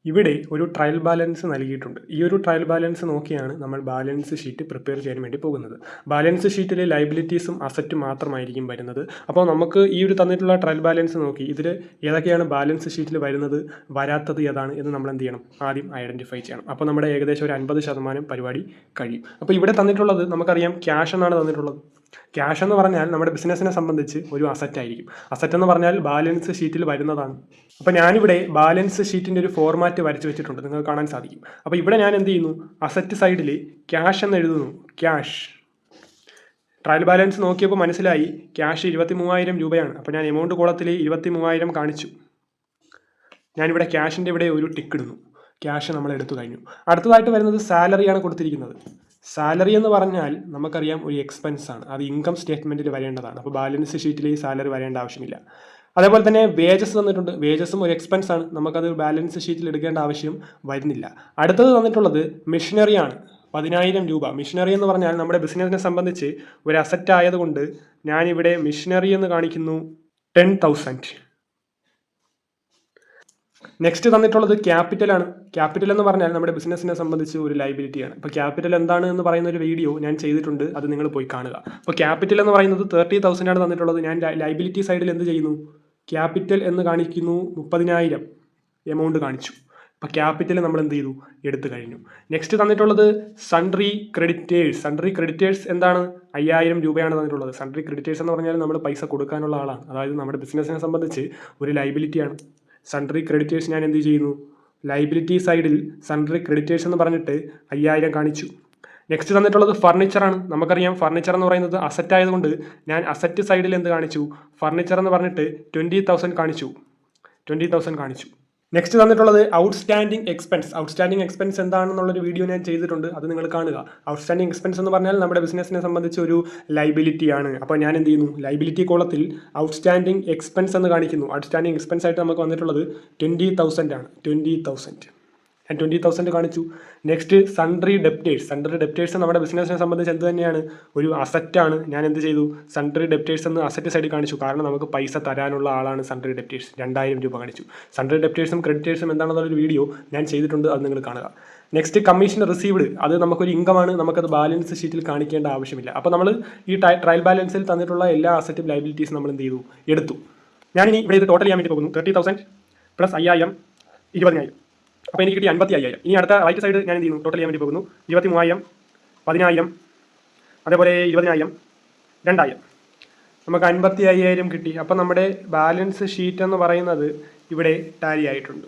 ഇവിടെ ഒരു trial balance നൽകിയിട്ടുണ്ട്. ഈ ഒരു ട്രയൽ ബാലൻസ് നോക്കിയാണ് നമ്മൾ ബാലൻസ് ഷീറ്റ് പ്രിപ്പയർ ചെയ്യാൻ വേണ്ടി പോകുന്നത്. ബാലൻസ് ഷീറ്റിൽ ലയബിലിറ്റീസും അസറ്റും മാത്രമായിരിക്കും വരുന്നത്. അപ്പോൾ നമുക്ക് ഈ ഒരു തന്നിട്ടുള്ള ട്രയൽ ബാലൻസ് നോക്കി ഇതിൽ ഏതൊക്കെയാണ് ബാലൻസ് ഷീറ്റിൽ വരുന്നത്, വരാത്തത് ഏതാണ് എന്ന് നമ്മൾ എന്ത് ചെയ്യണം, ആദ്യം ഐഡൻറ്റിഫൈ ചെയ്യണം. അപ്പോൾ നമ്മുടെ ഏകദേശം ഒരു 50% പരിപാടി കഴിയും. അപ്പോൾ ഇവിടെ തന്നിട്ടുള്ളത് നമുക്കറിയാം ക്യാഷ് എന്നാണ് തന്നിട്ടുള്ളത്. ക്യാഷ് എന്ന് പറഞ്ഞാൽ നമ്മുടെ ബിസിനസ്സിനെ സംബന്ധിച്ച് ഒരു അസറ്റ് ആയിരിക്കും. അസറ്റ് എന്ന് പറഞ്ഞാൽ ബാലൻസ് ഷീറ്റിൽ വരുന്നതാണ്. അപ്പോൾ ഞാനിവിടെ ബാലൻസ് ഷീറ്റിൻ്റെ ഒരു ഫോർമാറ്റ് വരച്ച് വെച്ചിട്ടുണ്ട്, നിങ്ങൾക്ക് കാണാൻ സാധിക്കും. അപ്പോൾ ഇവിടെ ഞാൻ എന്ത് ചെയ്യുന്നു, അസറ്റ് സൈഡിൽ ക്യാഷ് എന്ന് എഴുതുന്നു. ക്യാഷ് ട്രയൽ ബാലൻസ് നോക്കിയപ്പോൾ മനസ്സിലായി ക്യാഷ് 23,000 രൂപയാണ്. അപ്പോൾ ഞാൻ എമൗണ്ട് കോളത്തിൽ 23,000 കാണിച്ചു. ഞാനിവിടെ ക്യാഷിൻ്റെ ഇവിടെ ഒരു ടിക്ക് ഇടുന്നു. ക്യാഷ് നമ്മൾ എടുത്തു കഴിഞ്ഞു. അടുത്തതായിട്ട് വരുന്നത് സാലറിയാണ് കൊടുത്തിരിക്കുന്നത്. സാലറി എന്ന് പറഞ്ഞാൽ നമുക്കറിയാം ഒരു എക്സ്പെൻസ് ആണ്, അത് ഇൻകം സ്റ്റേറ്റ്മെൻറ്റിൽ വരേണ്ടതാണ്. അപ്പോൾ ബാലൻസ് ഷീറ്റിൽ ഈ സാലറി വരേണ്ട ആവശ്യമില്ല. അതേപോലെ തന്നെ വേജസ് തന്നിട്ടുണ്ട്. വേജസും ഒരു എക്സ്പെൻസ് ആണ്, നമുക്കത് ബാലൻസ് ഷീറ്റിൽ എടുക്കേണ്ട ആവശ്യം വരുന്നില്ല. അടുത്തത് തന്നിട്ടുള്ളത് മെഷീനറിയാണ്, 10,000 രൂപ. മെഷീനറി എന്ന് പറഞ്ഞാൽ നമ്മുടെ ബിസിനസ്സിനെ സംബന്ധിച്ച് ഒരു അസറ്റ് ആയതുകൊണ്ട് ഞാനിവിടെ മെഷീനറി എന്ന് കാണിക്കുന്നു 10,000. നെക്സ്റ്റ് തന്നിട്ടുള്ളത് ക്യാപിറ്റലാണ്. ക്യാപിറ്റൽ എന്ന് പറഞ്ഞാൽ നമ്മുടെ ബിസിനസ്സിനെ സംബന്ധിച്ച് ഒരു ലൈബിലിറ്റിയാണ്. ഇപ്പോൾ ക്യാപിറ്റൽ എന്താണ് എന്ന് പറയുന്ന ഒരു വീഡിയോ ഞാൻ ചെയ്തിട്ടുണ്ട്, അത് നിങ്ങൾ പോയി കാണുക. അപ്പോൾ ക്യാപിറ്റൽ എന്ന് പറയുന്നത് 30,000 ആണ് തന്നിട്ടുള്ളത്. ഞാൻ ലൈബിലിറ്റി സൈഡിൽ എന്ത് ചെയ്യുന്നു, ക്യാപിറ്റൽ എന്ന് കാണിക്കുന്നു 30,000 എമൗണ്ട് കാണിച്ചു. അപ്പോൾ ക്യാപിറ്റൽ നമ്മൾ എന്ത് ചെയ്തു, എടുത്തു കഴിഞ്ഞു. നെക്സ്റ്റ് തന്നിട്ടുള്ളത് സൺട്രി ക്രെഡിറ്റേഴ്സ്. സൺട്രി ക്രെഡിറ്റേഴ്സ് എന്താണ്, 5,000 രൂപയാണ് തന്നിട്ടുള്ളത്. സൺട്രി ക്രെഡിറ്റേഴ്സ് എന്ന് പറഞ്ഞാൽ നമ്മൾ പൈസ കൊടുക്കാനുള്ള ആളാണ്, അതായത് നമ്മുടെ ബിസിനസ്സിനെ സംബന്ധിച്ച് ഒരു ലൈബിലിറ്റിയാണ്. സൺട്രി ക്രെഡിറ്റേഴ്സ് ഞാൻ എന്ത് ചെയ്യുന്നു, ലൈബിലിറ്റി സൈഡിൽ സൺട്രി ക്രെഡിറ്റേഴ്സ് എന്ന് പറഞ്ഞിട്ട് 5,000 കാണിച്ചു. നെക്സ്റ്റ് തന്നിട്ടുള്ളത് ഫർണിച്ചറാണ്. നമുക്കറിയാം ഫർണിച്ചർ എന്ന് പറയുന്നത് അസറ്റ് ആയതുകൊണ്ട് ഞാൻ അസറ്റ് സൈഡിൽ എന്ത് കാണിച്ചു, ഫർണിച്ചർ എന്ന് പറഞ്ഞിട്ട് 20,000 കാണിച്ചു. 20,000 കാണിച്ചു. നെക്സ്റ്റ് തന്നിട്ടുള്ളത് ഔട്ട്സ്റ്റാൻഡിങ് എക്സ്പെൻസ്. ഔട്ട്സ്റ്റാൻഡിങ് എക്സ്പെൻസ് എന്താണെന്നുള്ളൊരു വീഡിയോ ഞാൻ ചെയ്തിട്ടുണ്ട്, അത് നിങ്ങൾ കാണുക. ഔട്ട്സ്റ്റാൻഡിങ് എക്സ്പെൻസ് എന്ന് പറഞ്ഞാൽ നമ്മുടെ ബിസിനസ്സിനെ സംബന്ധിച്ച് ഒരു ലൈബിലിറ്റിയാണ്. അപ്പോൾ ഞാൻ എന്ത് ചെയ്യുന്നു, ലൈബിലിറ്റി കോളത്തിൽ ഔട്ട്സ്റ്റാൻഡിങ് എക്സ്പെൻസ് എന്ന് കാണിക്കുന്നു. ഔട്ട്സ്റ്റാൻഡിങ് എക്സ്പെൻസ് ആയിട്ട് നമുക്ക് വന്നിട്ടുള്ളത് 20,000 ആണ്. 20,000 ഞാൻ 20,000 കാണിച്ചു. Next sundry debtors. Sundry debtors നമ്മുടെ ബിസിനസ്സിനെ സംബന്ധിച്ച് എന്ത് തന്നെയാണ്, ഒരു അസറ്റാണ്. ഞാൻ എന്ത് ചെയ്തു, സൺട്രി ഡെപ്റ്റേഴ്സ് എന്ന് അസറ്റ് സൈഡിൽ കാണിച്ചു. കാരണം നമുക്ക് പൈസ തരാനുള്ള ആളാണ് സൺട്രി ഡെപ്റ്റേഴ്സ്. 2,000 രൂപ കാണിച്ചു. സൺട്രി ഡെപ്റ്റേഴ്സും ക്രെഡിറ്റേഴ്സും എന്താണെന്നുള്ളൊരു വീഡിയോ ഞാൻ ചെയ്തിട്ടുണ്ട്, അത് നിങ്ങൾ കാണുക. Next commission received. അത് നമുക്കൊരു ഇൻകമാണ്, നമുക്കത് ബാലൻസ് ഷീറ്റിൽ കാണിക്കേണ്ട ആവശ്യമില്ല. അപ്പോൾ നമ്മൾ ഈ ട്രയൽ ബാലൻസിൽ തന്നിട്ടുള്ള എല്ലാ അസറ്റും ലൈബിലിറ്റീസും നമ്മൾ എന്ത് ചെയ്തു, എടുത്തു. ഞാനിനി ഇവിടെ ഇത് ടോട്ടൽ ചെയ്യാൻ വേണ്ടി പോകുന്നു. 30,000 പ്ലസ് 5,000 20,000. അപ്പോൾ എനിക്ക് കിട്ടി 55,000. ഇനി അടുത്ത റൈറ്റ് സൈഡ് ഞാൻ എന്ത് ചെയ്യുന്നു, ടോട്ടൽ ചെയ്യാൻ വേണ്ടി പോകുന്നു. 23,000, 10,000, അതേപോലെ 20,000, 2,000. നമുക്ക് 55,000 കിട്ടി. അപ്പോൾ നമ്മുടെ ബാലൻസ് ഷീറ്റ് എന്ന് പറയുന്നത് ഇവിടെ ടാലി ആയിട്ടുണ്ട്.